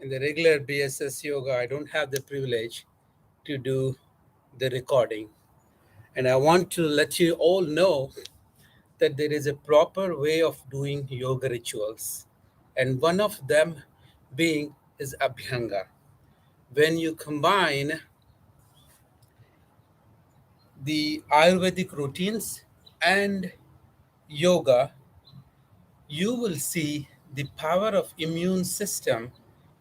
In the regular BSS yoga, I don't have the privilege to do the recording. And I want to let you all know that there is a proper way of doing yoga rituals. And one of them being is Abhyanga. When you combine the Ayurvedic routines and yoga, you will see the power of immune system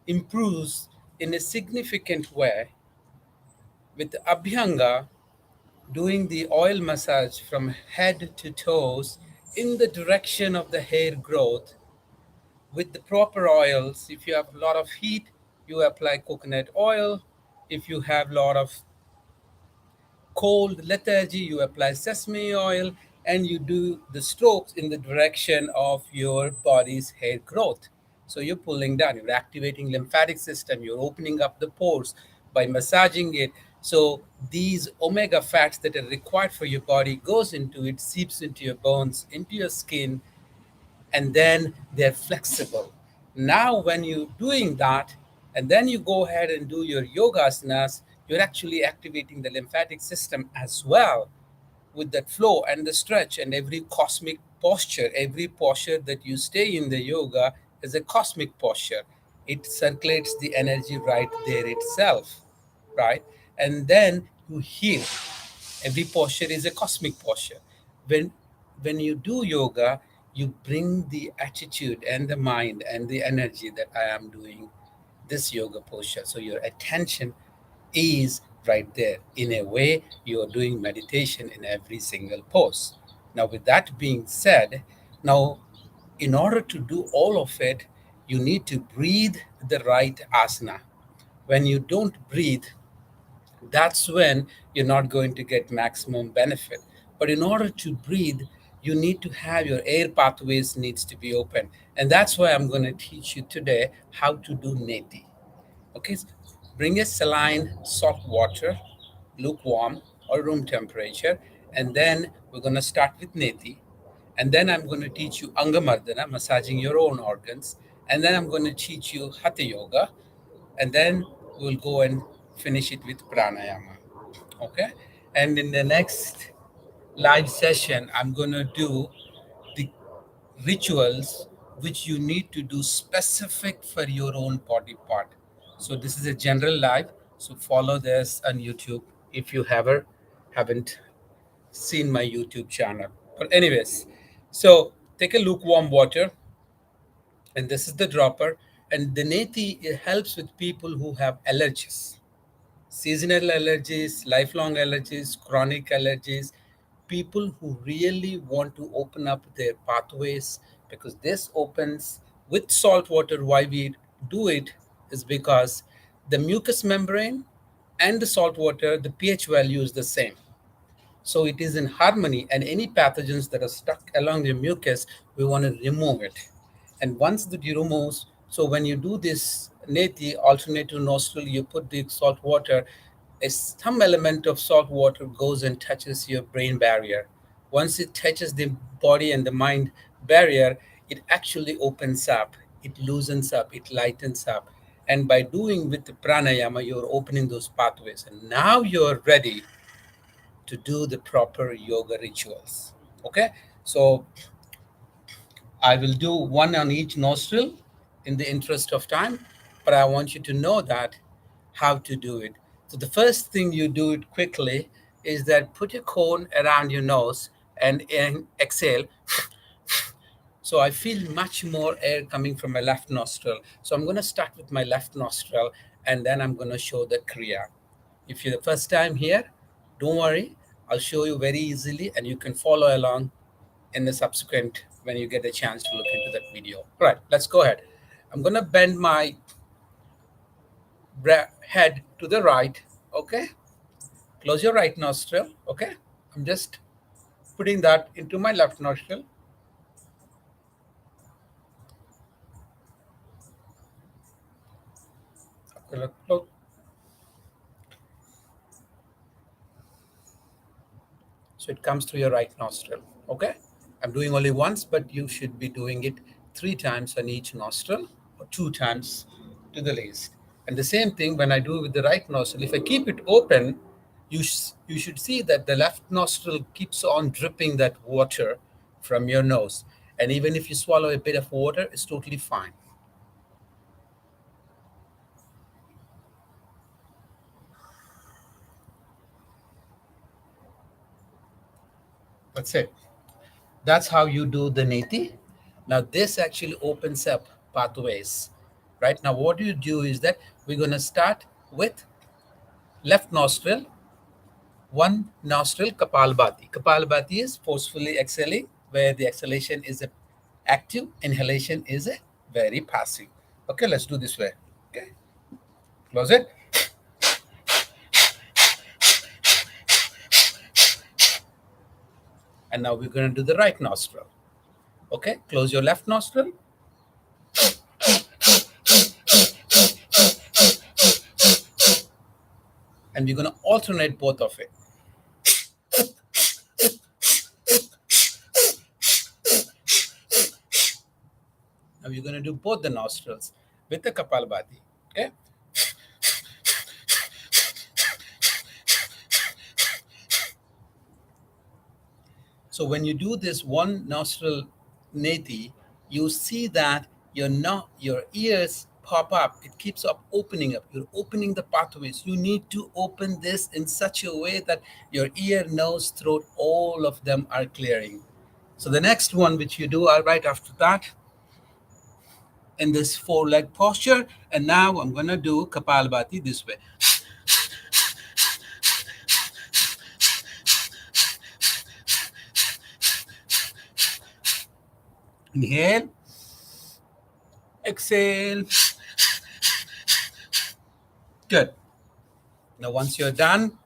improves in a significant way. With Abhyanga, doing the oil massage from head to toes in the direction of the hair growth with the proper oils. If you have a lot of heat, you apply coconut oil. If you have a lot of cold lethargy, you apply sesame oil, and you do the strokes in the direction of your body's hair growth. So you're pulling down, you're activating lymphatic system, you're opening up the pores by massaging it. So these omega fats that are required for your body goes into it, seeps into your bones, into your skin, and then they're flexible. Now, when you're doing that, and then you go ahead and do your yoga asanas, you're actually activating the lymphatic system as well with that flow and the stretch and every cosmic posture. Every posture that you stay in the yoga is a cosmic posture. It circulates the energy right there itself, right? And then you heal. Every posture is a cosmic posture. When when you do yoga, you bring the attitude and the mind and the energy that I am doing this yoga posture, so your attention is right there. In a way, you are doing meditation in every single pose. Now, with that being said, now in order to do all of it, you need to breathe the right asana. When you don't breathe, that's when you're not going to get maximum benefit. But in order to breathe, you need to have your air pathways needs to be open, and that's why I'm going to teach you today how to do neti. Okay, bring a saline salt water, lukewarm or room temperature, and then we're going to start with neti, and then I'm going to teach you Angamardhana, massaging your own organs, and then I'm going to teach you Hatha Yoga, and then we'll go and finish it with Pranayama. Okay, and in the next live session, I'm going to do the rituals which you need to do specific for your own body part. So this is a general live. So follow this on YouTube if you ever haven't seen my YouTube channel. But anyways, so take a lukewarm water, and this is the dropper. And the neti, it helps with people who have allergies, seasonal allergies, lifelong allergies, chronic allergies, people who really want to open up their pathways, because this opens with salt water. Why we do it is because the mucous membrane and the salt water, the pH value is the same. So it is in harmony, and any pathogens that are stuck along the mucus, we want to remove it. And once that you remove, so when you do this neti alternative nostril, you put the salt water, some element of salt water goes and touches your brain barrier. Once it touches the body and the mind barrier, it actually opens up, it loosens up, it lightens up. And by doing with the pranayama, you're opening those pathways. And now you're ready to do the proper yoga rituals. Okay, so I will do one on each nostril in the interest of time, but I want you to know that how to do it. So the first thing you do it quickly is that put your cone around your nose and exhale. So I feel much more air coming from my left nostril. So I'm going to start with my left nostril, and then I'm going to show the Kriya. If you're the first time here, don't worry. I'll show you very easily, and you can follow along in the subsequent when you get a chance to look into that video. All right, let's go ahead. I'm going to bend my head to the right. Okay, close your right nostril. Okay, I'm just putting that into my left nostril. So it comes through your right nostril. Okay, I'm doing only once, but you should be doing it 3 times on each nostril, or 2 times to the least. And the same thing when I do with the right nostril. If I keep it open, you should see that the left nostril keeps on dripping that water from your nose. And even if you swallow a bit of water, it's totally fine. That's it. That's how you do the neti. Now, this actually opens up pathways. Right now, what you do is that we're going to start with left nostril, one nostril Kapalbhati. Kapalbhati is forcefully exhaling, where the exhalation is a active, inhalation is a very passive. Okay, let's do this way. Okay, close it. And now we're going to do the right nostril. Okay, close your left nostril. And we're going to alternate both of it. Now we're going to do both the nostrils with the Kapalbhati. Okay. So when you do this one nostril neti, you see that your ears pop up. It keeps up opening up. You're opening the pathways. You need to open this in such a way that your ear, nose, throat, all of them are clearing. So the next one which you do right after that in this four-leg posture, and now I'm gonna do Kapalbhati this way. Inhale, exhale. Good. Now once you're done,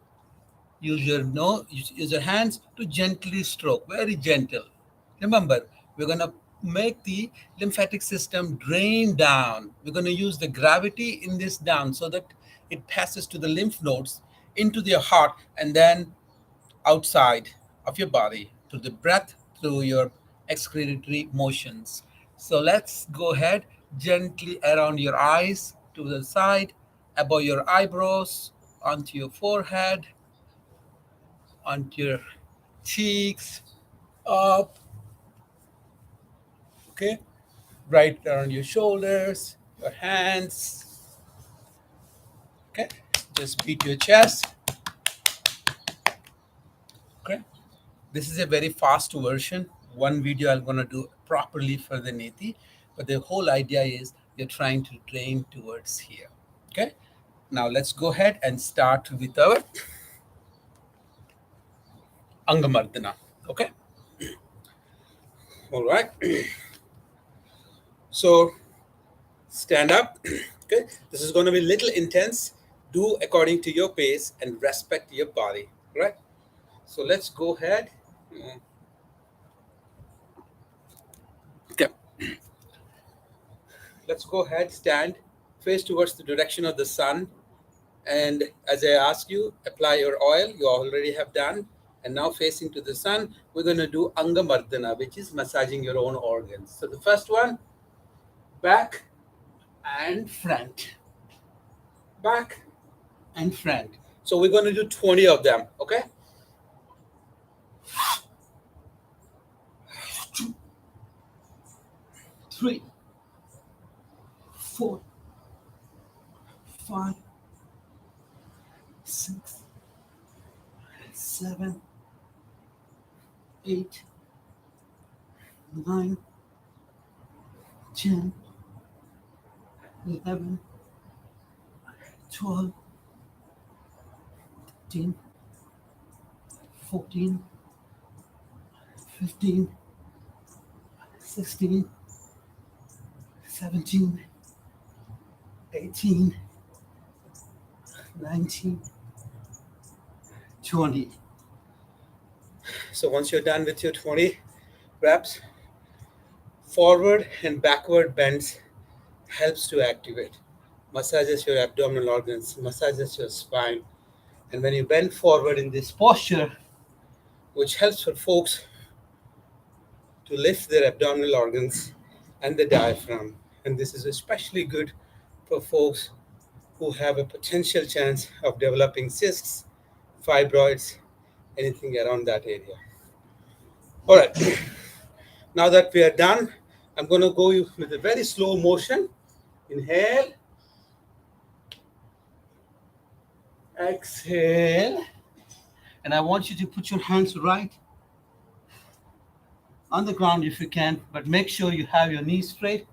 use your hands to gently stroke, very gentle. Remember, we're going to make the lymphatic system drain down. We're going to use the gravity in this down so that it passes to the lymph nodes into your heart and then outside of your body through the breath, through your excretory motions. So let's go ahead gently around your eyes to the side, above your eyebrows, onto your forehead, onto your cheeks, up, okay, right around your shoulders, your hands, okay. Just beat your chest, okay. This is a very fast version. One video I'm gonna do properly for the neti, but the whole idea is you're trying to drain towards here, okay. Now let's go ahead and start with our Angamardhana, okay. All right. So stand up. Okay, this is going to be a little intense. Do according to your pace and respect your body. Right. So let's go ahead. Okay. Let's go ahead. Stand. Face towards the direction of the sun. And as I ask you, apply your oil. You already have done. And now facing to the sun, we're going to do Angamardhana, which is massaging your own organs. So the first one, back and front. Back and front. So we're going to do 20 of them, okay? 2, 3, 4, 5, 6, 7, 8, 9, 10, 11, 12, 13, 14, 15, 16, 17, 18, 19, 20. So once you're done with your 20 reps, forward and backward bends helps to activate, massages your abdominal organs, massages your spine. And when you bend forward in this posture, which helps for folks to lift their abdominal organs and the diaphragm. And this is especially good for folks who have a potential chance of developing cysts, fibroids, anything around that area. All right, now that we are done, I'm going to go with a very slow motion. Inhale, exhale, and I want you to put your hands right on the ground if you can, but make sure you have your knees straight.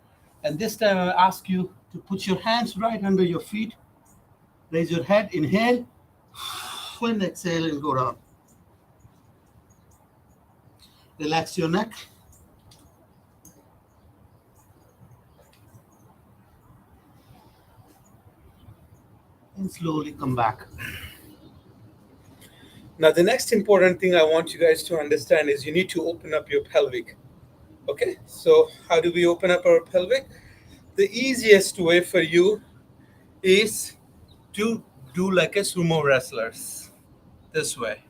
And this time I ask you to put your hands right under your feet. Raise your head, inhale, and exhale and go down. Relax your neck. And slowly come back. Now, the next important thing I want you guys to understand is you need to open up your pelvic. Okay, so how do we open up our pelvic? The easiest way for you is to do like a sumo wrestlers. This way.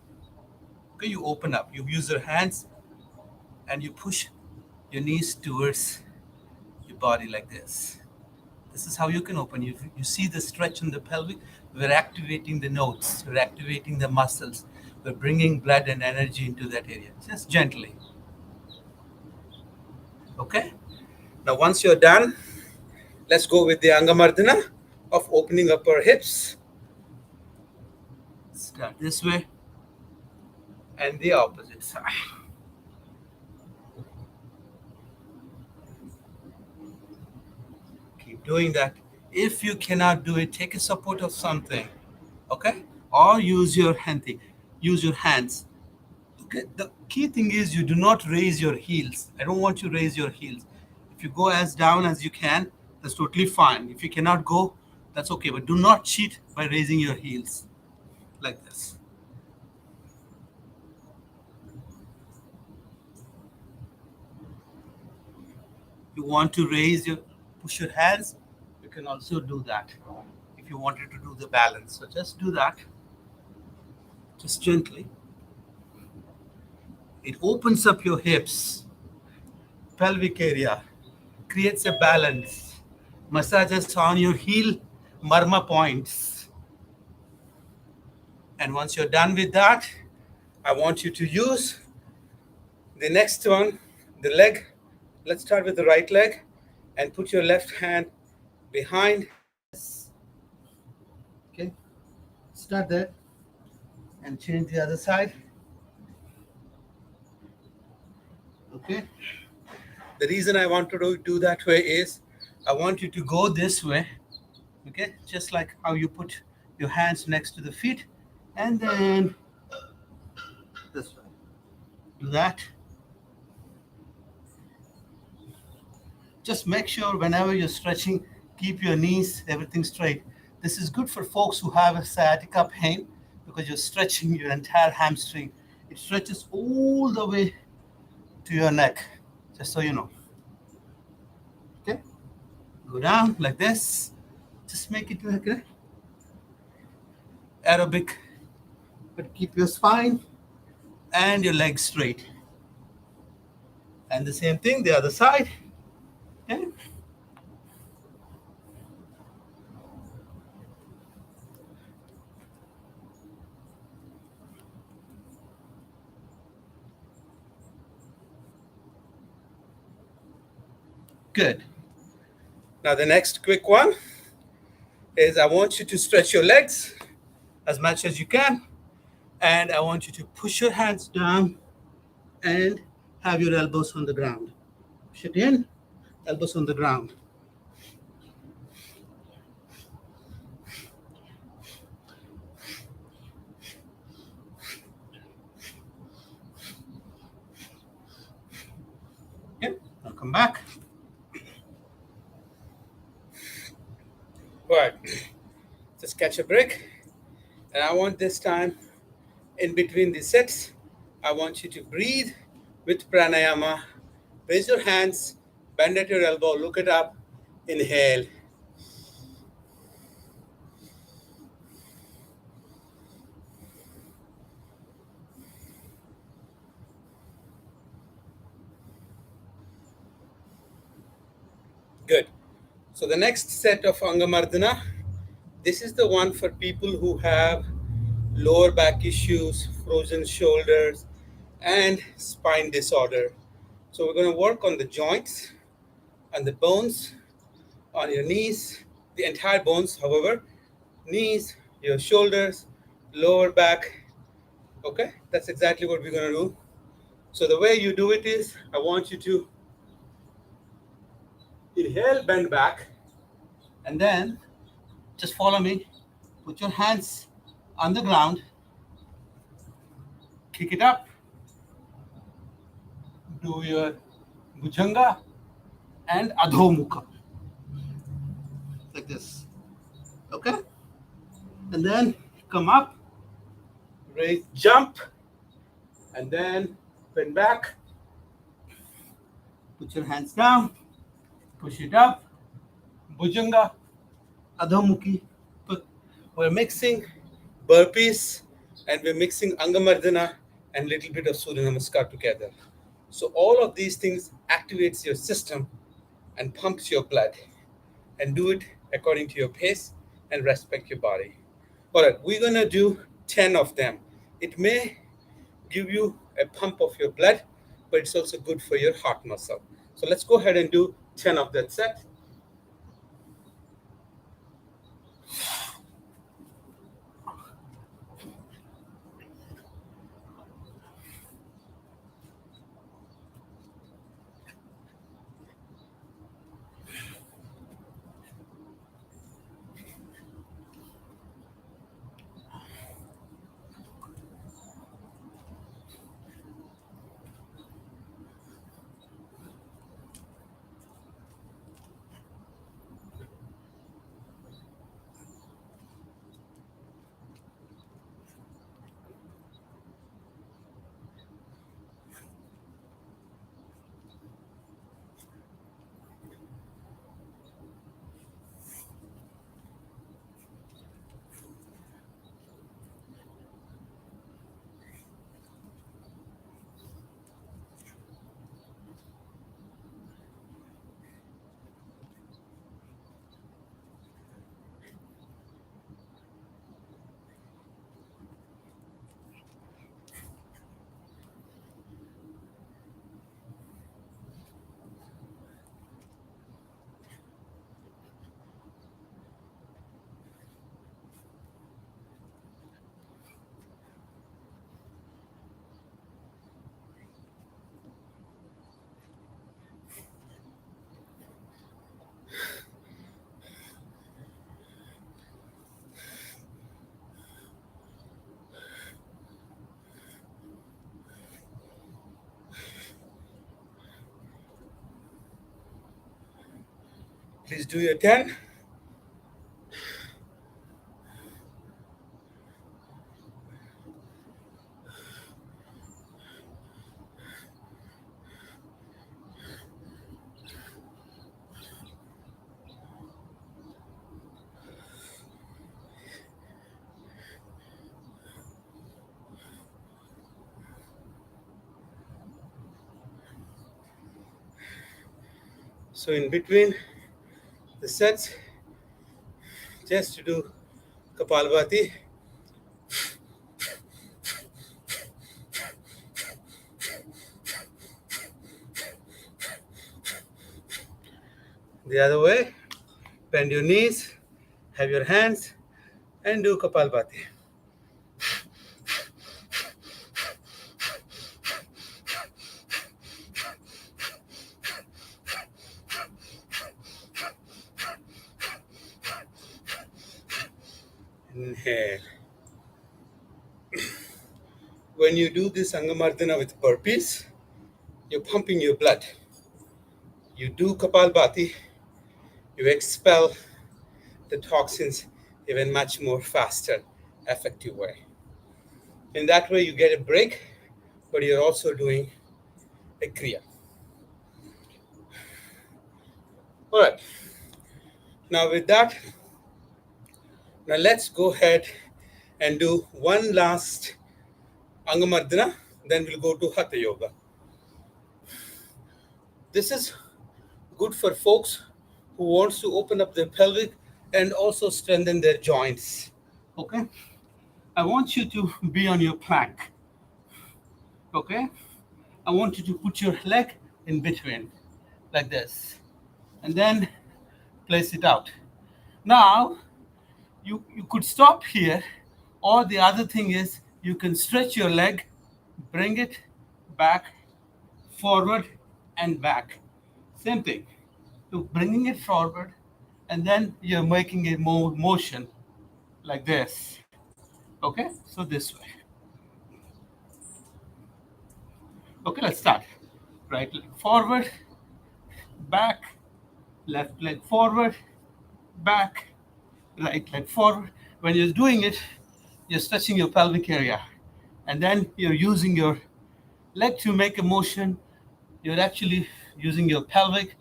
Okay, you open up, you use your hands and you push your knees towards your body like this. This is how you can open. You see the stretch in the pelvic. We're activating the nodes. We're activating the muscles. We're bringing blood and energy into that area. Just gently. Okay? Now, once you're done, let's go with the Angamardhana of opening up our hips. Start this way and the opposite side. Keep doing that. If you cannot do it, take a support of something. Okay? Or use your hands. Okay, the key thing is you do not raise your heels. I don't want you to raise your heels. If you go as down as you can, that's totally fine. If you cannot go, that's okay. But do not cheat by raising your heels like this. You want to push your hands, you can also do that. If you wanted to do the balance. So just do that. Just gently. It opens up your hips, pelvic area, creates a balance, massages on your heel marma points. And once you're done with that, I want you to use the next one, the leg. Let's start with the right leg and put your left hand behind this. Okay, start there and change the other side. Okay, the reason I want to do that way is I want you to go this way. Okay, just like how you put your hands next to the feet and then this way. Do that. Just make sure whenever you're stretching, keep your knees, everything straight. This is good for folks who have a sciatica pain because you're stretching your entire hamstring. It stretches all the way to your neck, just so you know. Okay? Go down like this. Just make it like a aerobic, but keep your spine and your legs straight. And the same thing, the other side. Okay? Good. Now the next quick one is I want you to stretch your legs as much as you can. And I want you to push your hands down and have your elbows on the ground. Push it in, elbows on the ground. Okay, now come back. All right, just catch a break. And I want this time, in between the sets, I want you to breathe with pranayama. Raise your hands, bend at your elbow, look it up, inhale. Good. So the next set of Angamardhana, this is the one for people who have lower back issues, frozen shoulders, and spine disorder. So we're going to work on the joints and the bones, on your knees, the entire bones, however, knees, your shoulders, lower back. Okay, that's exactly what we're going to do. So the way you do it is, I want you to inhale, bend back, and then just follow me. Put your hands on the ground, kick it up, do your Bhujanga and Adho like this. Okay? And then come up, raise, jump, and then bend back. Put your hands down, push it up, Bhujanga, Adho. We're mixing burpees and we're mixing Angamardhana and little bit of Surya Namaskar together. So all of these things activates your system and pumps your blood, and do it according to your pace and respect your body. All right, we're gonna do 10 of them. It may give you a pump of your blood, but it's also good for your heart muscle. So let's go ahead and do 10 of that set. Please do your 10. So in between the sets, just to do Kapalbhati. The other way, bend your knees, have your hands, and do Kapalbhati. Inhale. When you do this Angamardhana with burpees, you're pumping your blood. You do Kapalbhati, you expel the toxins even much more faster, effective way. In that way, you get a break, but you're also doing a Kriya. All right. Now with that, now let's go ahead and do one last Angamardhana, then we'll go to Hatha Yoga. This is good for folks who wants to open up their pelvic and also strengthen their joints. Okay? I want you to be on your plank. Okay? I want you to put your leg in between, like this, and then place it out. Now, you could stop here, or the other thing is you can stretch your leg, bring it back, forward, and back. Same thing. So bringing it forward, and then you're making a motion like this. Okay? So this way. Okay, let's start. Right leg forward, back, left leg forward, back, right leg forward. When you're doing it, you're stretching your pelvic area, and then you're using your leg to make a motion. You're actually using your pelvic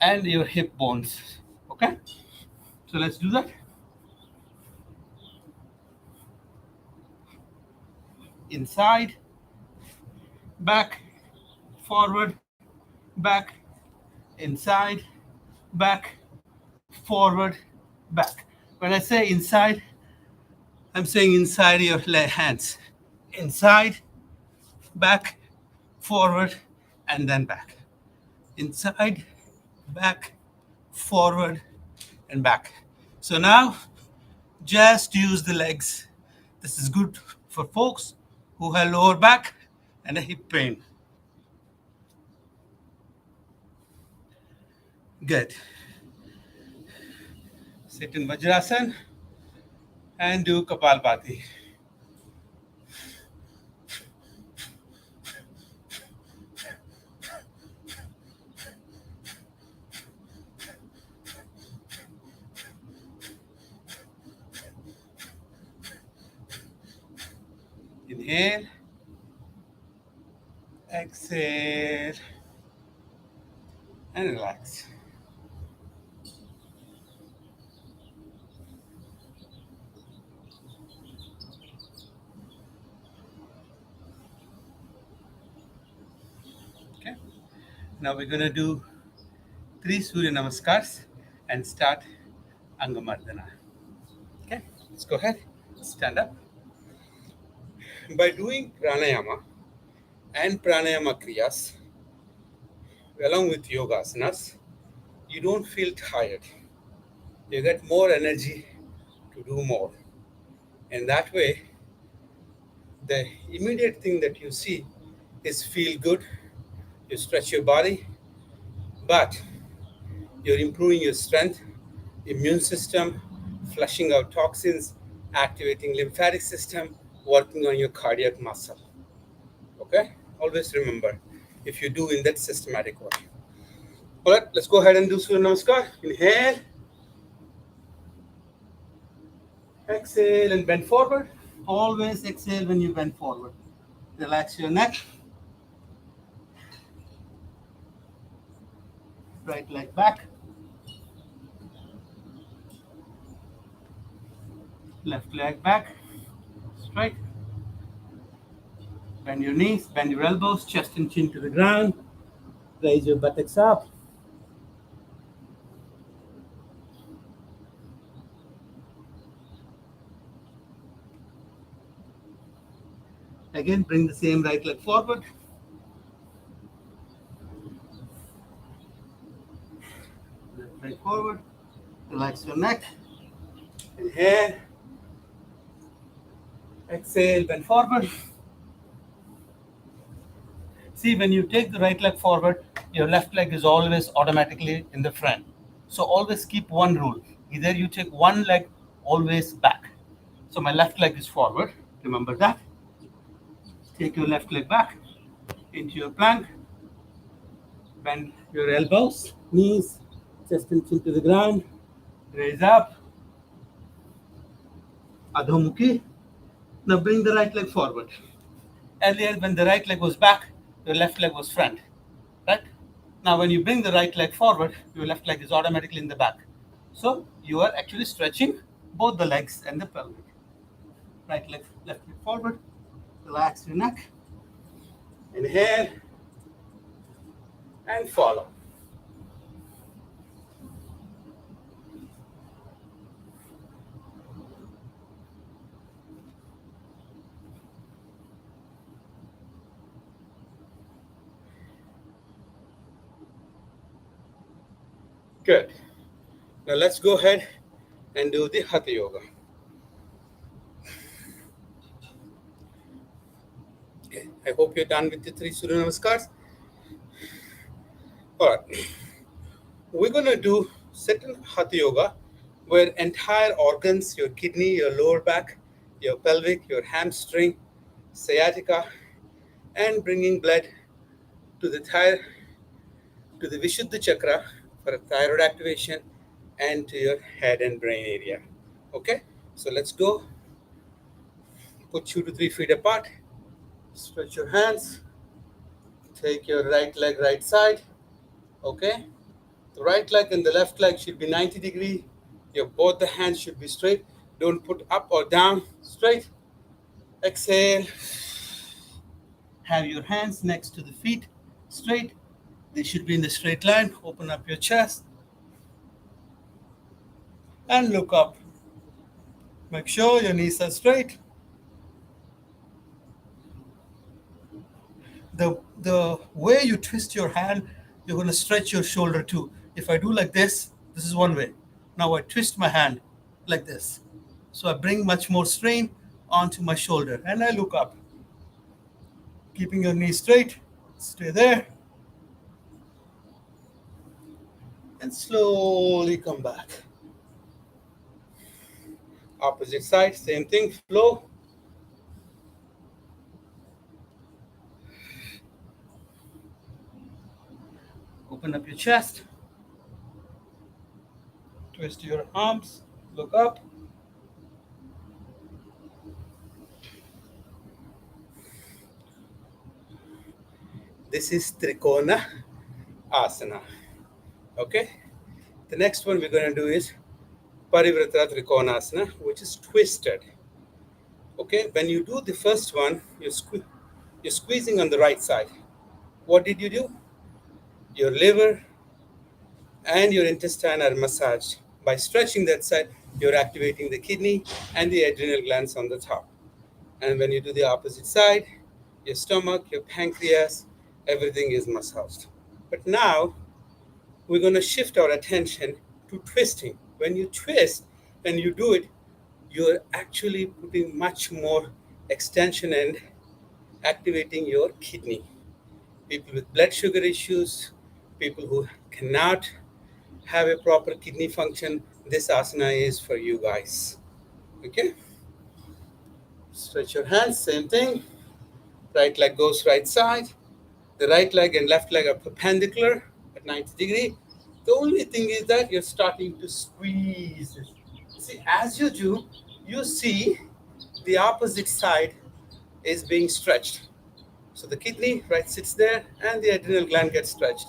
and your hip bones. Okay? So let's do that. Inside, back, forward, back, inside, back, forward, back. When I say inside, I'm saying inside your hands. Inside, back, forward, and then back. Inside, back, forward, and back. So now, just use the legs. This is good for folks who have lower back and a hip pain. Good. Sit in Vajrasan and do Kapalbhati. Inhale, exhale, and relax. Okay. Now we're going to do 3 Surya Namaskars and start Angamardhana. Okay, let's go ahead. Stand up. By doing pranayama and pranayama kriyas along with yogasanas, you don't feel tired. You get more energy to do more. And that way, the immediate thing that you see is feel good. You stretch your body, but you're improving your strength, immune system, flushing out toxins, activating lymphatic system, working on your cardiac muscle. Okay? Always remember if you do in that systematic way. All right, let's go ahead and do Surya Namaskar. Inhale, exhale, and bend forward. Always exhale when you bend forward. Relax your neck. Right leg back. Left leg back. Straight. Bend your knees, bend your elbows, chest and chin to the ground. Raise your buttocks up. Again, bring the same right leg forward. Left leg forward. Relax your neck. Inhale. Exhale, bend forward. See, when you take the right leg forward, your left leg is always automatically in the front. So always keep one rule. Either you take one leg always back. So my left leg is forward. Remember that. Take your left leg back into your plank. Bend your elbows, knees, chest and chin to the ground. Raise up. Adho-mukhi. Now bring the right leg forward. Earlier, when the right leg was back, your left leg was front. Right? Now, when you bring the right leg forward, your left leg is automatically in the back. So you are actually stretching both the legs and the pelvic. Right leg, left leg forward. Relax your neck. Inhale and follow. Good. Now let's go ahead and do the Hatha Yoga. Okay. I hope you're done with the three Surya Namaskars. Alright. We're gonna do certain Hatha Yoga where entire organs, your kidney, your lower back, your pelvic, your hamstring, sciatica, and bringing blood to the to the Vishuddha chakra for thyroid activation and to your head and brain area. Okay, so let's go. Put 2 to 3 feet apart. Stretch your hands. Take your right leg right side. Okay, the right leg and the left leg should be 90 degrees. Your both the hands should be straight. Don't put up or down. Straight. Exhale. Have your hands next to the feet. Straight. They should be in the straight line. Open up your chest and look up. Make sure your knees are straight. The way you twist your hand, you're going to stretch your shoulder too. If I do like this is one way. Now I twist my hand like this. So I bring much more strain onto my shoulder and I look up. Keeping your knee straight, stay there, and slowly come back. Opposite side, same thing, flow. Open up your chest, twist your arms, look up. This is Trikona Asana. Okay? The next one we're going to do is Parivrata Trikonasana, which is twisted. Okay? When you do the first one, you're squeezing on the right side. What did you do? Your liver and your intestine are massaged. By stretching that side, you're activating the kidney and the adrenal glands on the top. And when you do the opposite side, your stomach, your pancreas, everything is massaged. But now we're going to shift our attention to twisting. When you twist and you do it, you're actually putting much more extension and activating your kidney. People with blood sugar issues, people who cannot have a proper kidney function, this asana is for you guys. Okay? Stretch your hands, same thing. Right leg goes right side. The right leg and left leg are perpendicular at 90 degrees. The only thing is that you're starting to squeeze. See, as you do, you see the opposite side is being stretched. So the kidney right sits there and the adrenal gland gets stretched.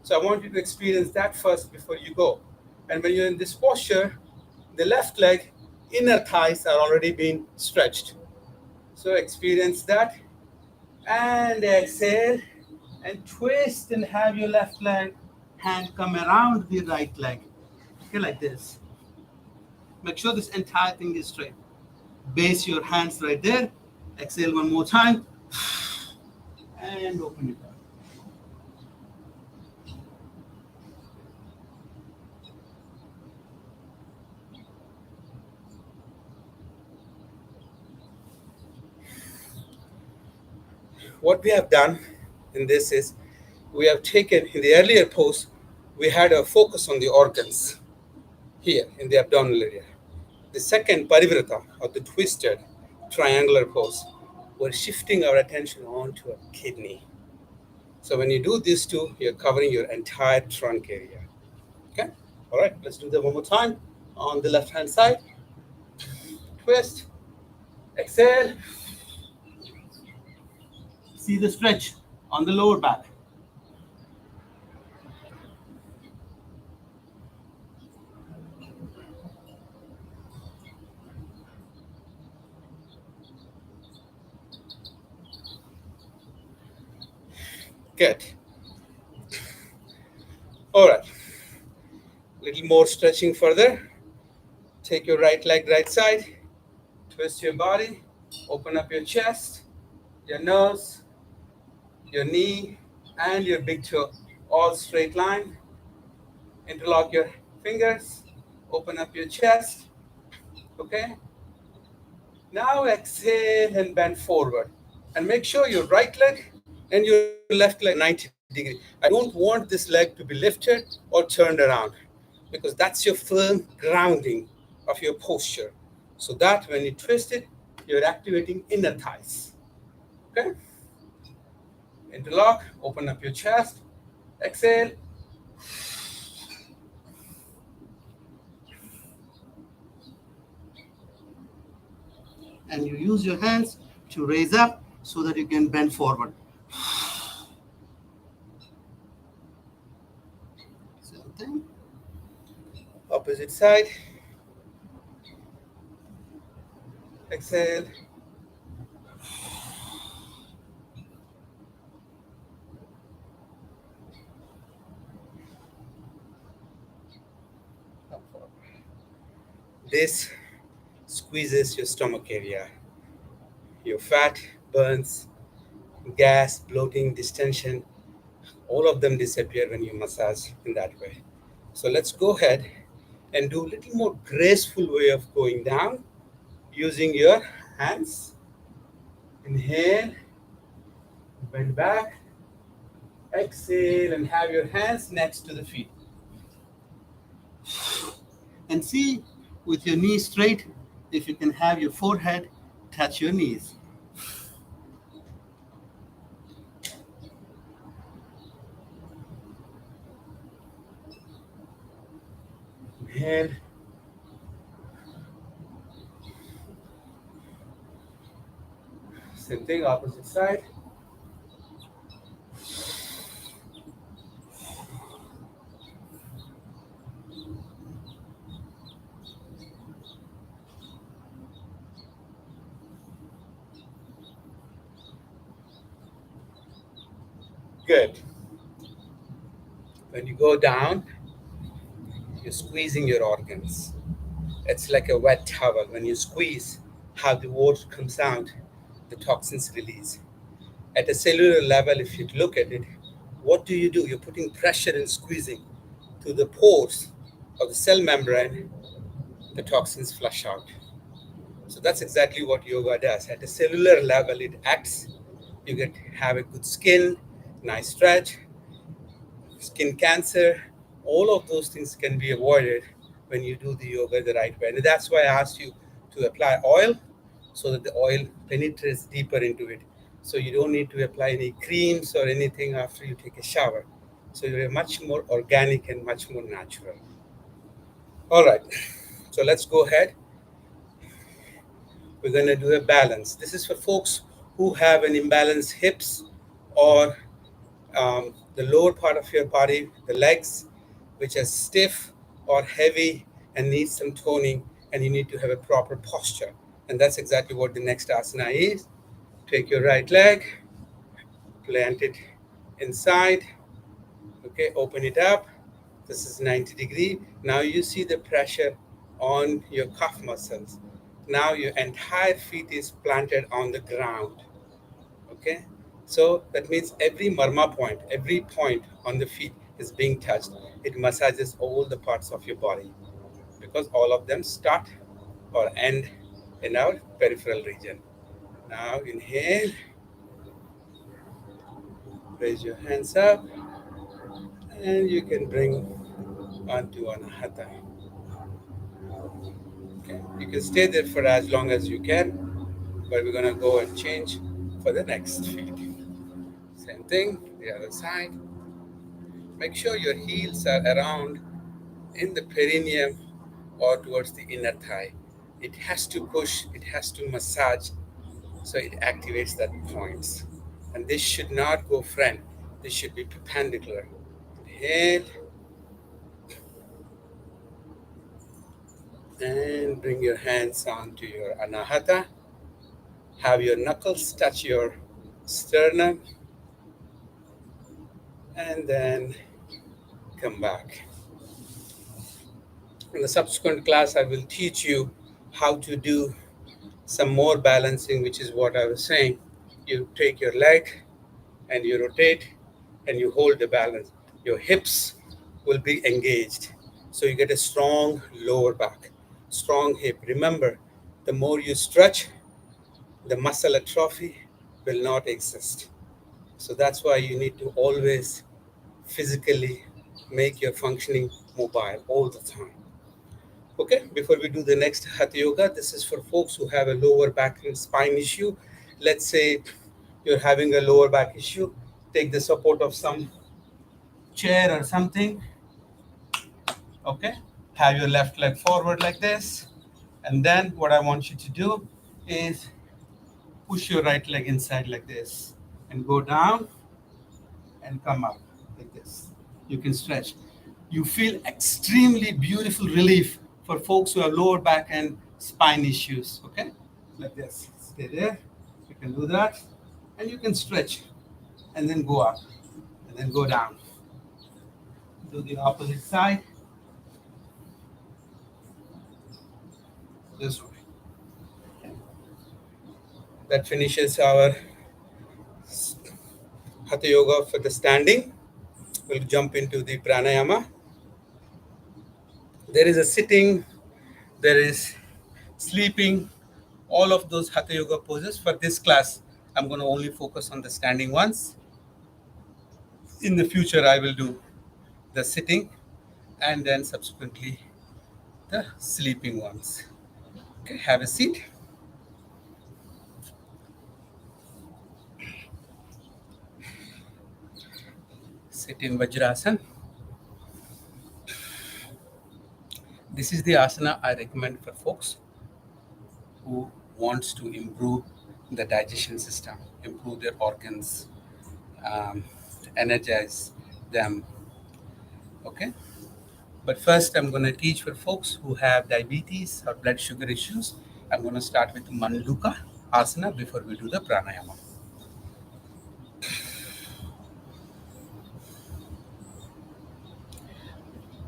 So I want you to experience that first before you go. And when you're in this posture, the left leg, inner thighs are already being stretched. So experience that and exhale and twist and have your left leg hand come around the right leg. Okay, like this. Make sure this entire thing is straight. Base your hands right there. Exhale one more time and open it up. What we have done in this is we have taken in the earlier pose, we had a focus on the organs here in the abdominal area. The second parivrata or the twisted triangular pose, we're shifting our attention onto a kidney. So when you do these two, you're covering your entire trunk area. Okay? All right, let's do that one more time. On the left hand side, twist, exhale. See the stretch on the lower back. Good. All right. Little more stretching further. Take your right leg right side. Twist your body. Open up your chest, your nose, your knee, and your big toe. All straight line. Interlock your fingers, open up your chest. Okay. Now exhale and bend forward. And make sure your right leg and your left leg 90 degree. I don't want this leg to be lifted or turned around because that's your firm grounding of your posture. So that when you twist it, you're activating inner thighs. Okay? Interlock, open up your chest, exhale, and you use your hands to raise up so that you can bend forward. Same thing. Opposite side. Exhale. Up forward. This squeezes your stomach area. Your fat burns, gas, bloating, distension, all of them disappear when you massage in that way. So let's go ahead and do a little more graceful way of going down using your hands. Inhale, bend back, exhale, and have your hands next to the feet. And see with your knees straight if you can have your forehead touch your knees. Inhale. Same thing, opposite side. Good. When you go down, you're squeezing your organs. It's like a wet towel. When you squeeze, how the water comes out, the toxins release. At a cellular level, if you look at it, what do? You're putting pressure and squeezing to the pores of the cell membrane, the toxins flush out. So that's exactly what yoga does. At a cellular level, it acts. You get have a good skin, nice stretch, skin cancer, all of those things can be avoided when you do the yoga the right way. And that's why I asked you to apply oil so that the oil penetrates deeper into it. So you don't need to apply any creams or anything after you take a shower. So you're much more organic and much more natural. All right, so let's go ahead. We're going to do a balance. This is for folks who have an imbalanced hips or the lower part of your body, the legs, which are stiff or heavy and need some toning, and you need to have a proper posture. And that's exactly what the next asana is. Take your right leg, plant it inside, okay, open it up. This is 90 degree. Now you see the pressure on your calf muscles. Now your entire feet is planted on the ground. Okay, so that means every marma point, every point on the feet is being touched. It massages all the parts of your body because all of them start or end in our peripheral region. Now inhale, raise your hands up, and you can bring onto Anahata. Okay, you can stay there for as long as you can, but we're gonna go and change for the next feet. Same thing, the other side. Make sure your heels are around in the perineum or towards the inner thigh. It has to push, it has to massage, so it activates that points. And this should not go front, this should be perpendicular. Inhale and bring your hands onto your Anahata. Have your knuckles touch your sternum and then come back. In the subsequent class, I will teach you how to do some more balancing, which is what I was saying. You take your leg and you rotate and you hold the balance. Your hips will be engaged. So you get a strong lower back, strong hip. Remember, the more you stretch, the muscle atrophy will not exist. So that's why you need to always physically make your functioning mobile all the time. Okay, before we do the next Hatha Yoga, this is for folks who have a lower back and spine issue. Let's say you're having a lower back issue, take the support of some chair or something. Okay, have your left leg forward like this, and then what I want you to do is push your right leg inside like this and go down and come up like this. You can stretch. You feel extremely beautiful relief for folks who have lower back and spine issues. Okay, like this. Stay there. You can do that, and you can stretch, and then go up, and then go down. Do the opposite side. This way. That finishes our Hatha Yoga for the standing. We'll jump into the pranayama. There is a sitting, there is sleeping, all of those Hatha Yoga poses. For this class, I'm going to only focus on the standing ones. In the future, I will do the sitting and then subsequently the sleeping ones. Okay, have a seat. Sit in Vajrasana. This is the asana I recommend for folks who wants to improve the digestion system, improve their organs, energize them. Okay, but first I'm going to teach for folks who have diabetes or blood sugar issues. I'm going to start with Manduka asana before we do the pranayama.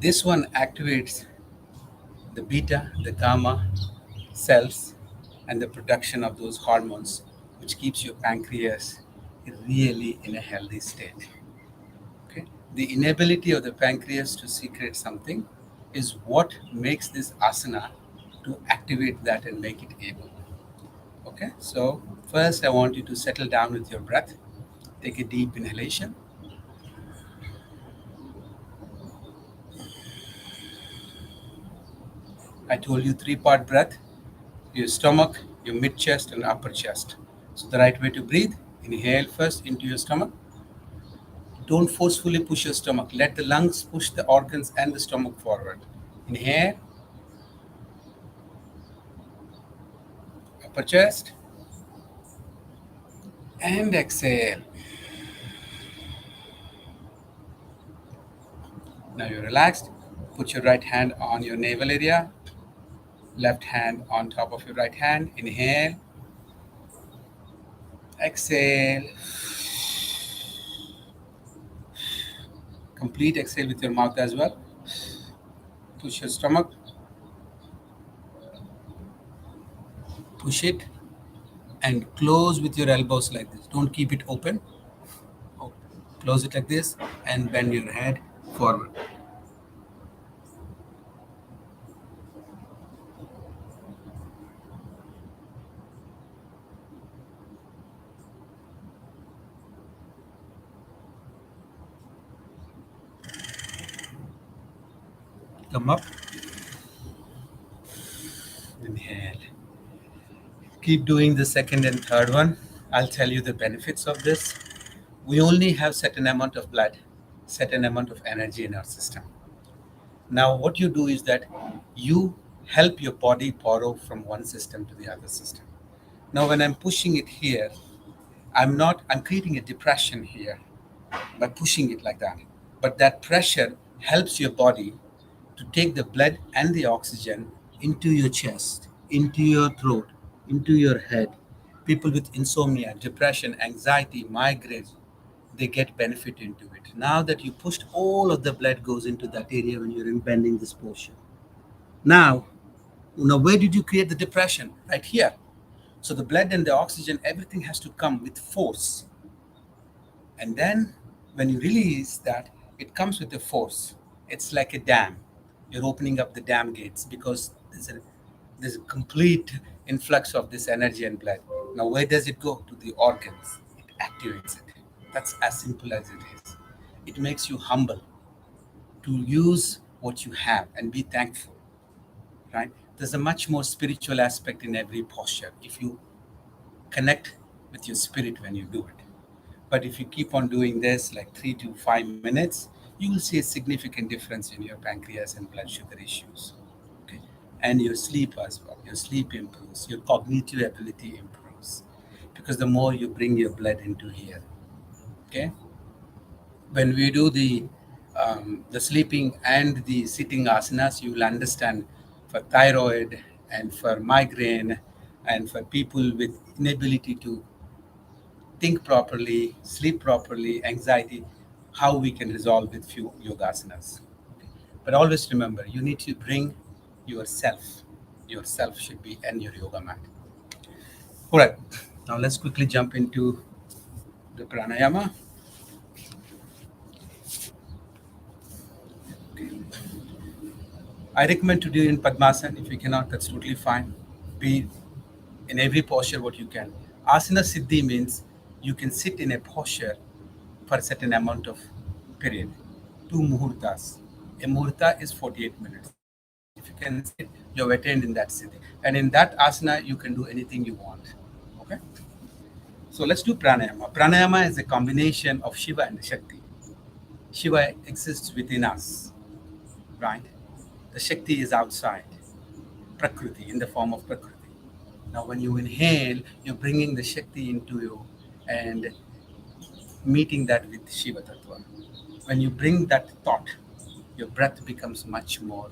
This one activates the beta, the gamma cells and the production of those hormones, which keeps your pancreas really in a healthy state. Okay? The inability of the pancreas to secrete something is what makes this asana to activate that and make it able. Okay, so first I want you to settle down with your breath. Take a deep inhalation. I told you 3-part breath, your stomach, your mid chest, and upper chest. So the right way to breathe, inhale first into your stomach. Don't forcefully push your stomach. Let the lungs push the organs and the stomach forward. Inhale, upper chest, and exhale. Now you're relaxed. Put your right hand on your navel area, left hand on top of your right hand. Inhale, exhale. Complete exhale with your mouth as well. Push your stomach. Push it and close with your elbows like this. Don't keep it open. Close it like this and bend your head forward. Come up. Inhale. Keep doing the second and third one. I'll tell you the benefits of this. We only have certain amount of blood, certain amount of energy in our system. Now what you do is that you help your body borrow from one system to the other system. Now when I'm pushing it here, I'm creating a depression here by pushing it like that. But that pressure helps your body to take the blood and the oxygen into your chest, into your throat, into your head. People with insomnia, depression, anxiety, migraines, they get benefit into it. Now that you pushed, all of the blood goes into that area when you're bending this portion. Now, where did you create the depression? Right here. So the blood and the oxygen, everything has to come with force. And then when you release that, it comes with the force. It's like a dam. You're opening up the dam gates because there's a complete influx of this energy and blood. Now, where does it go? To the organs. It activates it. That's as simple as it is. It makes you humble to use what you have and be thankful, right? There's a much more spiritual aspect in every posture if you connect with your spirit when you do it. But if you keep on doing this like 3 to 5 minutes, you will see a significant difference in your pancreas and blood sugar issues. Okay? And your sleep as well. Your sleep improves, your cognitive ability improves. Because the more you bring your blood into here. Okay? When we do the sleeping and the sitting asanas, you will understand for thyroid and for migraine and for people with inability to think properly, sleep properly, anxiety, how we can resolve with few yogasanas. Okay. But always remember, you need to bring yourself. Yourself should be in your yoga mat. All right. Now let's quickly jump into the pranayama. I recommend to do in Padmasana. If you cannot, that's totally fine. Be in every posture what you can. Asana Siddhi means you can sit in a posture for a certain amount of period. 2 muhurtas. A muhurta is 48 minutes. If you can sit, you have attained in that siddhi. And in that asana, you can do anything you want. Okay? So let's do pranayama. Pranayama is a combination of Shiva and Shakti. Shiva exists within us, right? The Shakti is outside, Prakriti, in the form of Prakriti. Now, when you inhale, you're bringing the Shakti into you and meeting that with Shiva Tattva. When you bring that thought, your breath becomes much more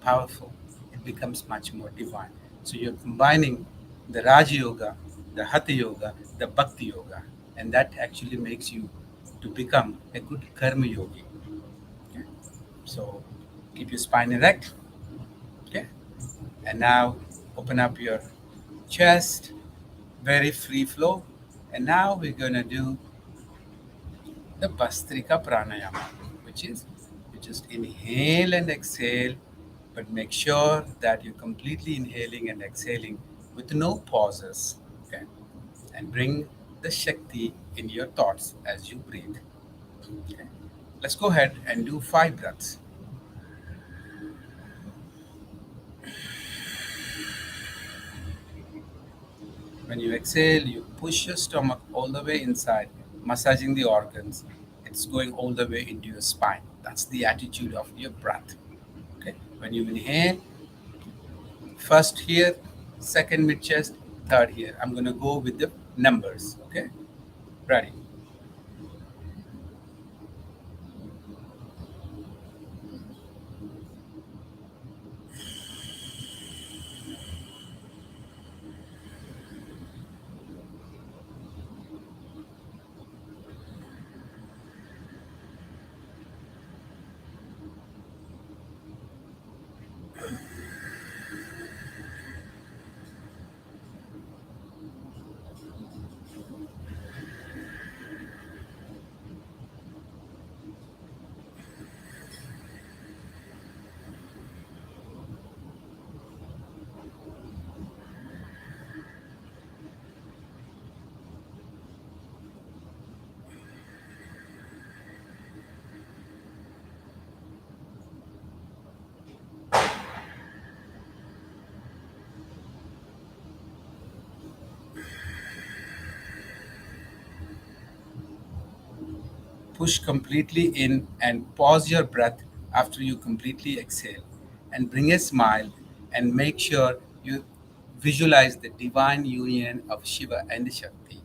powerful. It becomes much more divine. So you're combining the Raja Yoga, the Hatha Yoga, the Bhakti Yoga, and that actually makes you to become a good Karma Yogi. Okay? So keep your spine erect. Okay? And now open up your chest, very free flow. And now we're going to do the Bastrika Pranayama, which is you just inhale and exhale, but make sure that you're completely inhaling and exhaling with no pauses. Okay? And bring the Shakti in your thoughts as you breathe. Okay? Let's go ahead and do 5 breaths. When you exhale, you push your stomach all the way inside, massaging the organs. It's going all the way into your spine. That's the attitude of your breath. Okay. When you inhale, first here, second mid chest, third here. I'm going to go with the numbers. Okay. Ready. Push completely in and pause your breath after you completely exhale. And bring a smile and make sure you visualize the divine union of Shiva and Shakti.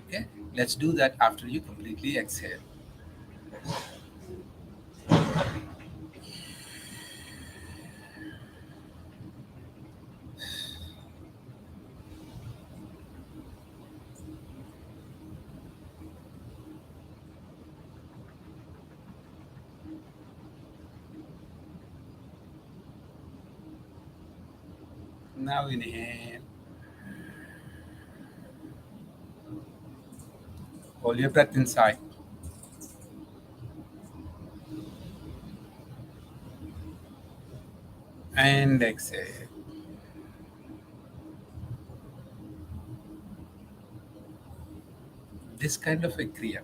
Okay, let's do that after you completely exhale. Now inhale, hold your breath inside. and exhale. This kind of a kriya,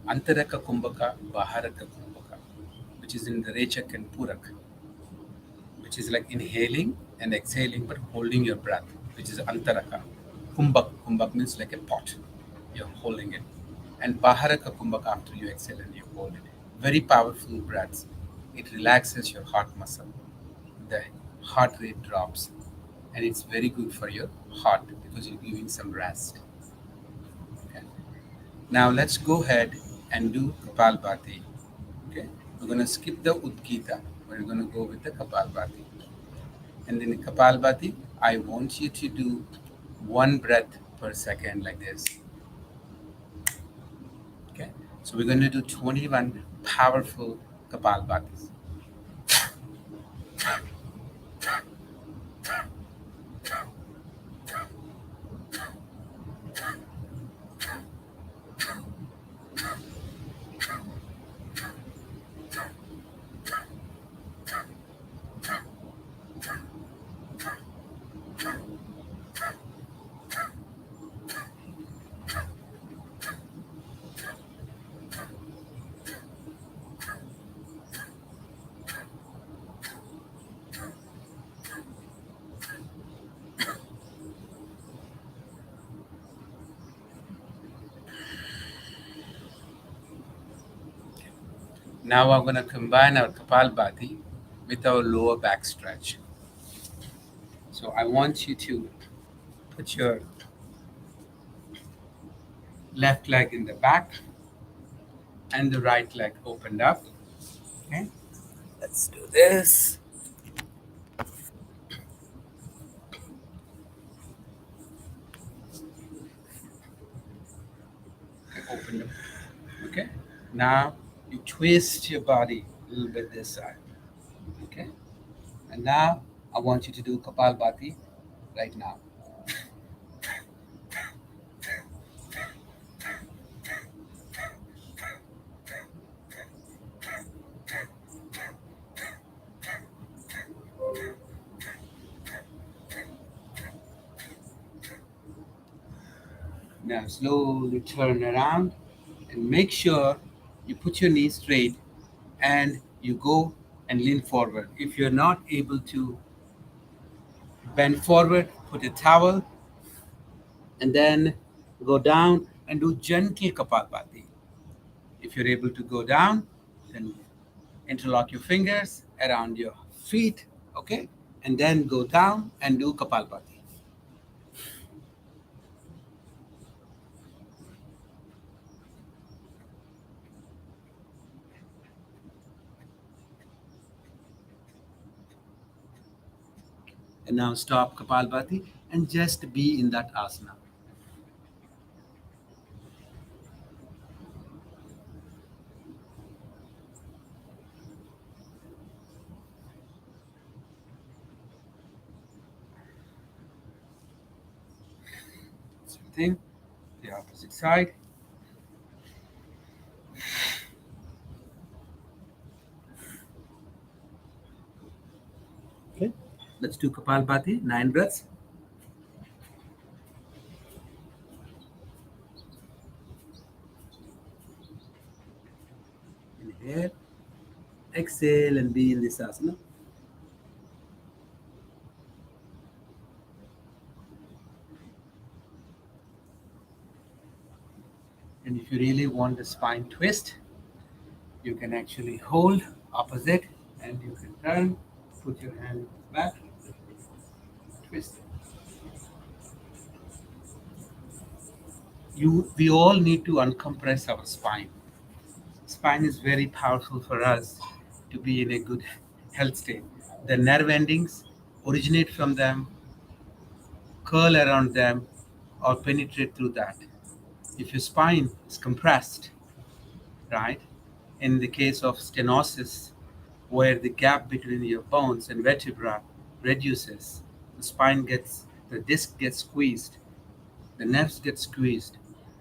Antaraka Kumbhaka, Baharaka Kumbhaka, which is in the Rechak and Purak, which is like inhaling and exhaling but holding your breath, which is Antaraka. Kumbhak means like a pot, you're holding it. And Baharaka Kumbhaka after you exhale and you hold it. Very powerful breaths. It relaxes your heart muscle. The heart rate drops, and it's very good for your heart because you're giving some rest. Okay. Now let's go ahead and do Kapalbhati. Okay, we're going to skip the Udgita. We're going to go with the Kapalbhati. And in Kapalbhati, I want you to do one breath per second like this. Okay, so we're going to do 21 powerful Kapalbhatis. Now I'm going to combine our Kapalbhati with our lower back stretch. So I want you to put your left leg in the back and the right leg opened up. Okay, let's do this. Open up. Okay, now you twist your body a little bit this side. Okay, and now I want you to do Kapalbhati right now. Now slowly turn around and make sure you put your knees straight and you go and lean forward. If you're not able to bend forward, put a towel and then go down and do gentle Kapalbhati. If you're able to go down, then interlock your fingers around your feet, okay? And then go down and do Kapalbhati. And now stop Kapalbhati and just be in that asana. Same thing, the opposite side. Okay, let's do Kapalbhati, 9 breaths. Inhale, exhale, and be in this asana. And if you really want the spine twist, you can actually hold opposite and you can turn, put your hand back, twist it. We all need to uncompress our spine. Spine is very powerful for us to be in a good health state. The nerve endings originate from them, curl around them, or penetrate through that. If your spine is compressed, right, in the case of stenosis, where the gap between your bones and vertebra reduces, the disc gets squeezed, the nerves get squeezed.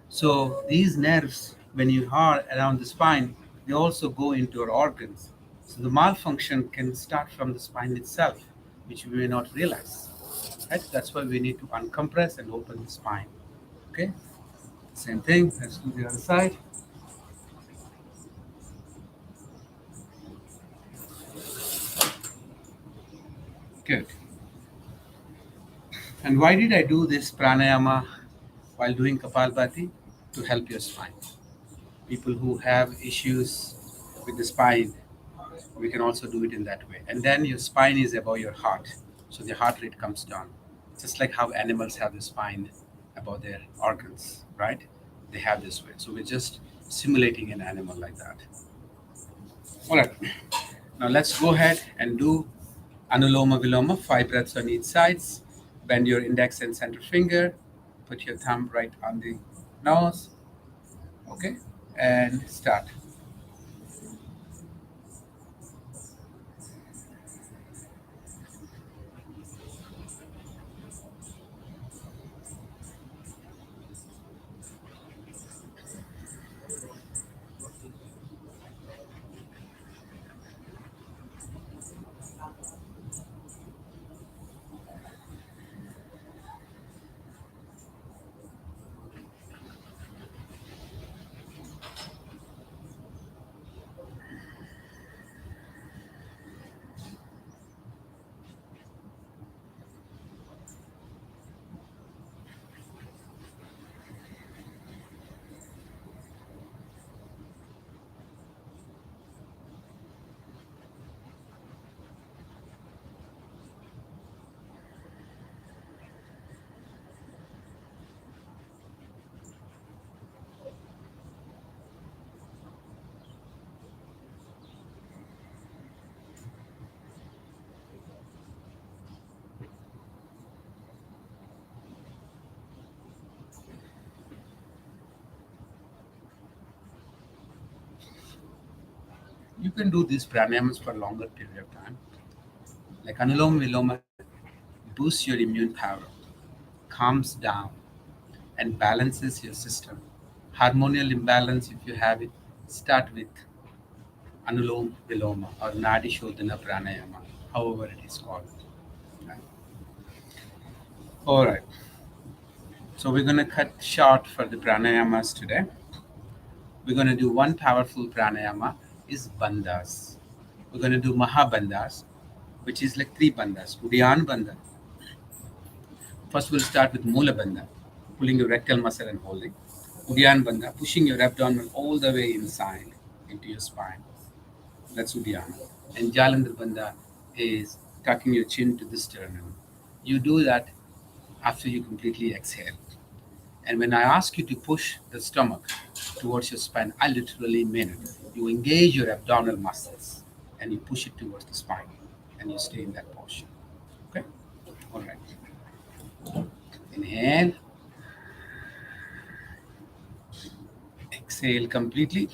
So these nerves, when you are around the spine, they also go into our organs. So the malfunction can start from the spine itself. which we may not realize. Right? That's why we need to uncompress and open the spine. Okay? Same thing. Let's do the other side. Good. And why did I do this pranayama while doing Kapalbhati? To help your spine. People who have issues with the spine, we can also do it in that way. And then your spine is above your heart, so the heart rate comes down. Just like how animals have the spine above their organs, right? They have this way. So we're just simulating an animal like that. All right. Now let's go ahead and do Anuloma Viloma, 5 breaths on each sides. Bend your index and center finger. Put your thumb right on the nose. Okay? And start. You can do these pranayamas for a longer period of time. Like Anuloma Viloma boosts your immune power, calms down, and balances your system. Hormonal imbalance, if you have it, start with Anulom Viloma or Nadi Shodhana Pranayama, however it is called. Right? All right. So we're going to cut short for the pranayamas today. We're going to do one powerful pranayama is bandhas. We're going to do mahabandhas, which is like 3 bandhas. Udyan bandha. First, we'll start with Mula Bandha, pulling your rectal muscle and holding. Udyan Bandha, pushing your abdomen all the way inside into your spine. That's Udyana. And Jalandhar Bandha is tucking your chin to the sternum. You do that after you completely exhale. And when I ask you to push the stomach towards your spine, I literally mean it. You engage your abdominal muscles and you push it towards the spine and you stay in that posture. Okay? All right. Inhale. Exhale completely.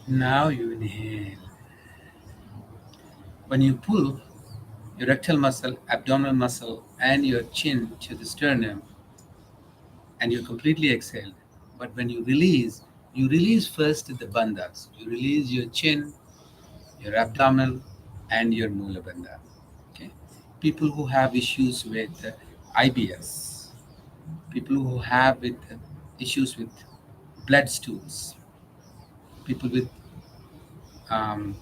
Now you inhale. When you pull your rectal muscle, abdominal muscle, and your chin to the sternum, and you completely exhale. But when you release first the bandhas. You release your chin, your abdomen, and your mula bandha. Okay. People who have issues with IBS, people who have issues with blood stools, people with um,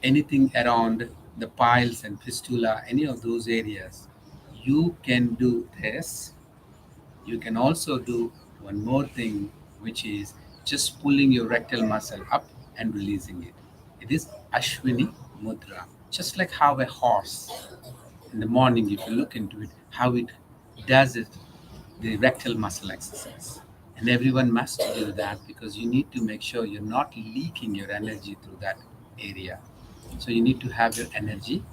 anything around the piles and fistula, any of those areas, you can do this. You can also do one more thing, which is just pulling your rectal muscle up and releasing it. It is Ashwini Mudra. Just like how a horse in the morning, if you look into it, how it does it, the rectal muscle exercise. And everyone must do that because you need to make sure you're not leaking your energy through that area. So you need to have your energy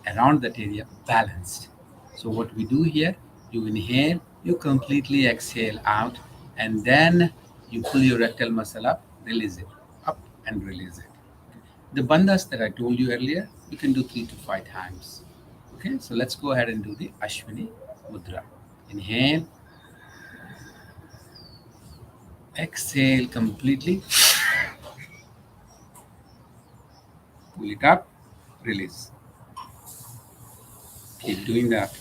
around that area balanced. So what we do here, you inhale, you completely exhale out, and then you pull your rectal muscle up and release it. The bandhas that I told you earlier, you can do 3 to 5 times. Okay, so let's go ahead and do the Ashwini Mudra. Inhale, exhale completely, pull it up, release. Keep doing that.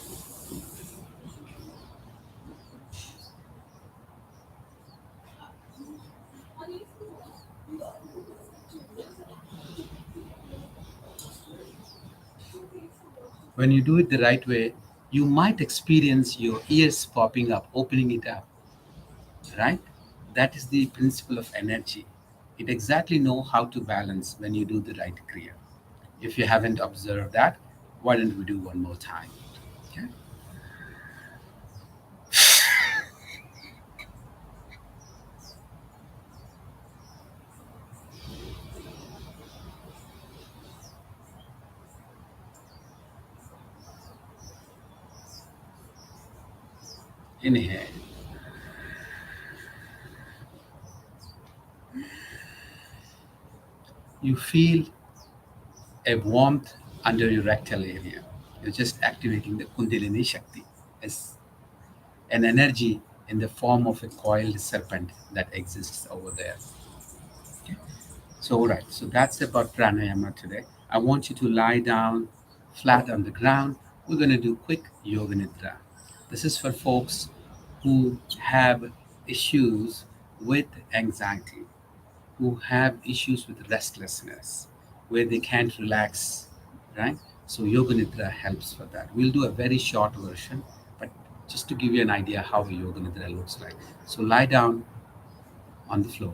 When you do it the right way, you might experience your ears popping up, opening it up, right? That is the principle of energy. It exactly know how to balance when you do the right kriya. If you haven't observed that, why don't we do one more time? Okay. Inhale. You feel a warmth under your rectal area. You're just activating the Kundalini Shakti as an energy in the form of a coiled serpent that exists over there. Okay. So, all right, so that's about pranayama today. I want you to lie down flat on the ground. We're going to do quick Yoganadra. This is for folks who have issues with anxiety, who have issues with restlessness, where they can't relax, right? So Yoga Nidra helps for that. We'll do a very short version, but just to give you an idea how a Yoga Nidra looks like. So lie down on the floor.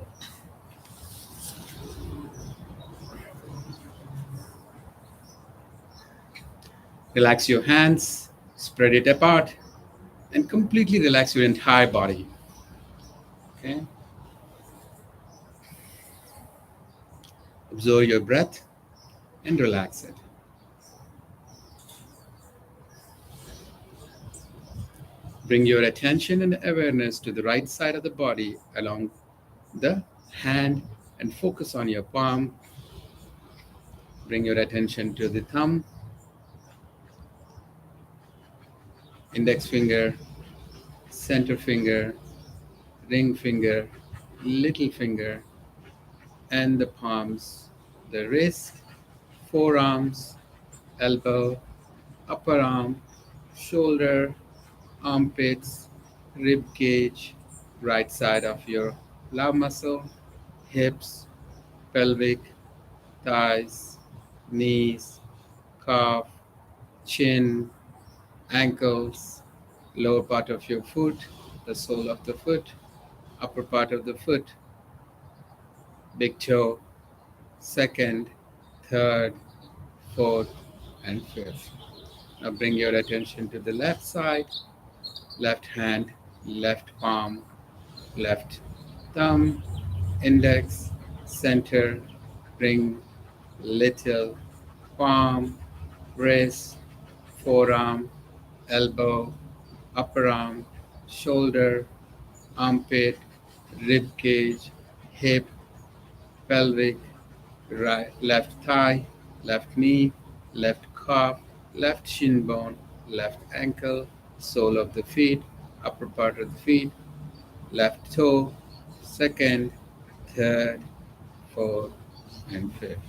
Relax your hands, spread it apart, and completely relax your entire body. Okay? Observe your breath and relax it. Bring your attention and awareness to the right side of the body along the hand and focus on your palm. Bring your attention to the thumb, index finger, center finger, ring finger, little finger, and the palms, the wrist, forearms, elbow, upper arm, shoulder, armpits, rib cage, right side of your love muscle, hips, pelvic, thighs, knees, calf, chin, ankles, lower part of your foot, the sole of the foot, upper part of the foot, big toe, second, third, fourth, and fifth. Now bring your attention to the left side, left hand, left palm, left thumb, index, center, ring, little, palm, wrist, forearm, elbow, upper arm, shoulder, armpit, rib cage, hip, pelvic, right, left thigh, left knee, left calf, left shin bone, left ankle, sole of the feet, upper part of the feet, left toe, second, third, fourth, and fifth.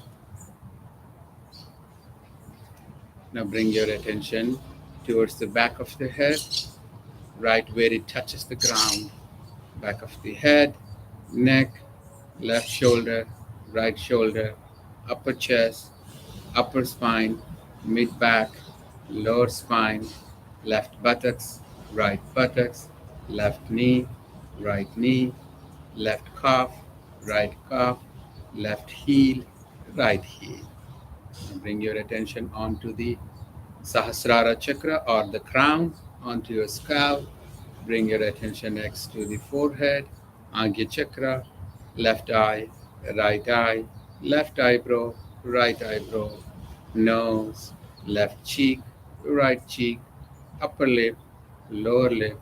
Now bring your attention towards the back of the head, right where it touches the ground. Back of the head, neck, left shoulder, right shoulder, upper chest, upper spine, mid back, lower spine, left buttocks, right buttocks, left knee, left calf, right calf, left heel, right heel. And bring your attention onto the Sahasrara chakra or the crown, onto your scalp. Bring your attention next to the forehead, Agya chakra, left eye, left eyebrow, right eyebrow, nose, left cheek, right cheek, upper lip, lower lip,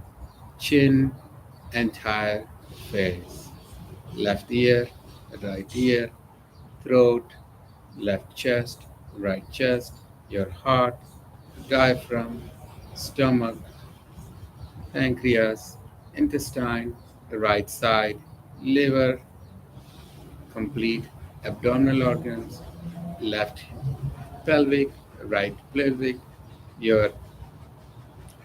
chin, entire face, left ear, right ear, throat, left chest, right chest, your heart, diaphragm, stomach, pancreas, intestine, the right side, liver, complete abdominal organs, left pelvic, right pelvic, your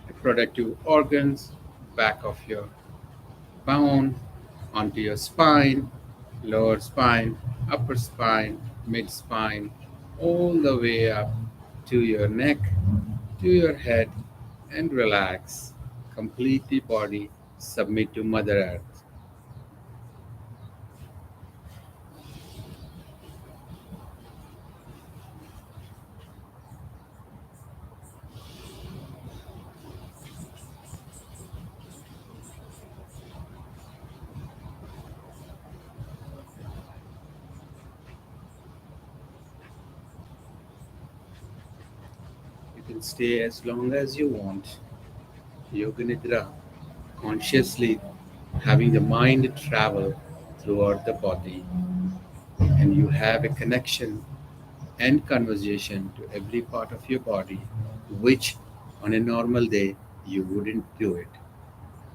reproductive organs, back of your bone, onto your spine, lower spine, upper spine, mid spine, all the way up to your neck, to your head, and relax. Complete the body, submit to Mother Earth. You can stay as long as you want. Yoganadra, consciously having the mind travel throughout the body, and you have a connection and conversation to every part of your body, which on a normal day you wouldn't do it.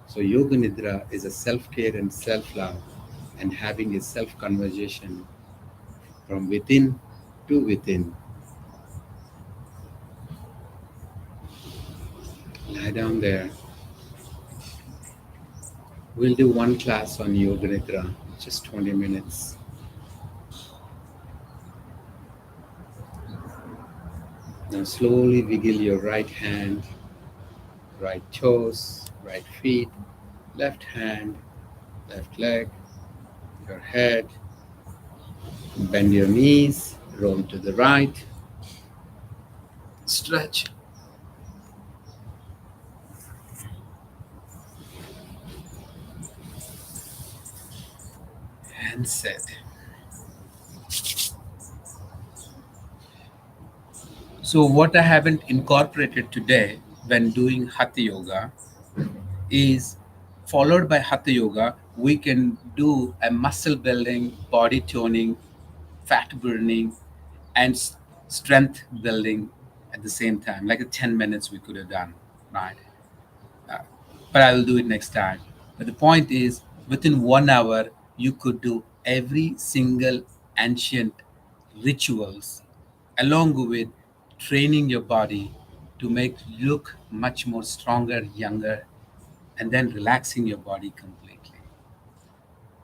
So, Yoga Nidra is a self care and self love, and having a self conversation from within to within. Lie down there. We'll do one class on Yoga Nidra, just 20 minutes. Now, slowly wiggle your right hand, right toes, right feet, left hand, left leg, your head. Bend your knees, roll to the right, stretch, and sit. So, what I haven't incorporated today when doing Hatha Yoga is followed by Hatha Yoga, we can do a muscle building, body toning, fat burning, and strength building at the same time. Like a 10 minutes we could have done, right? Uh, but I will do it next time. But the point is, within 1 hour, you could do every single ancient rituals along with training your body to make you look much more stronger, younger, and then relaxing your body completely.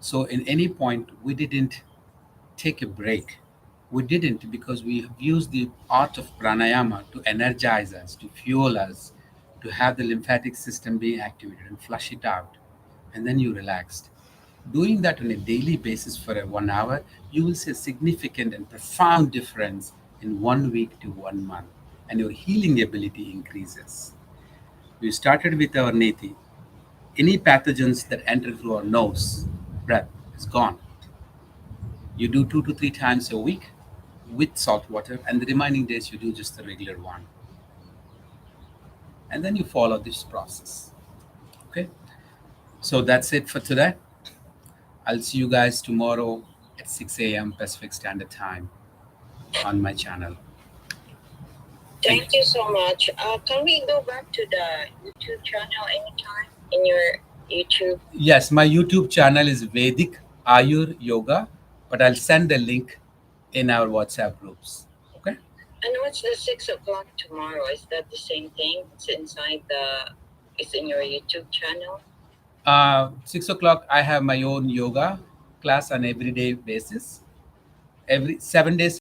So, in any point, we didn't take a break. We didn't because we have used the art of pranayama to energize us, to fuel us, to have the lymphatic system being activated and flush it out. And then you relaxed. Doing that on a daily basis for a 1 hour, you will see a significant and profound difference in 1 week to 1 month, and your healing ability increases. We started with our neti. Any pathogens that enter through our nose, breath, is gone. You do 2 to 3 times a week with salt water, and the remaining days you do just the regular one. And then you follow this process. Okay? So that's it for today. I'll see you guys tomorrow at 6 a.m. Pacific Standard Time on my channel. Thank you so much. Can we go back to the YouTube channel anytime in your YouTube? Yes, my YouTube channel is Vedic Ayur Yoga, but I'll send the link in our WhatsApp groups. Okay? And what's the 6 o'clock tomorrow? Is that the same thing? It's inside the. It's in your YouTube channel. 6 o'clock, I have my own yoga class on everyday basis. Every 7 days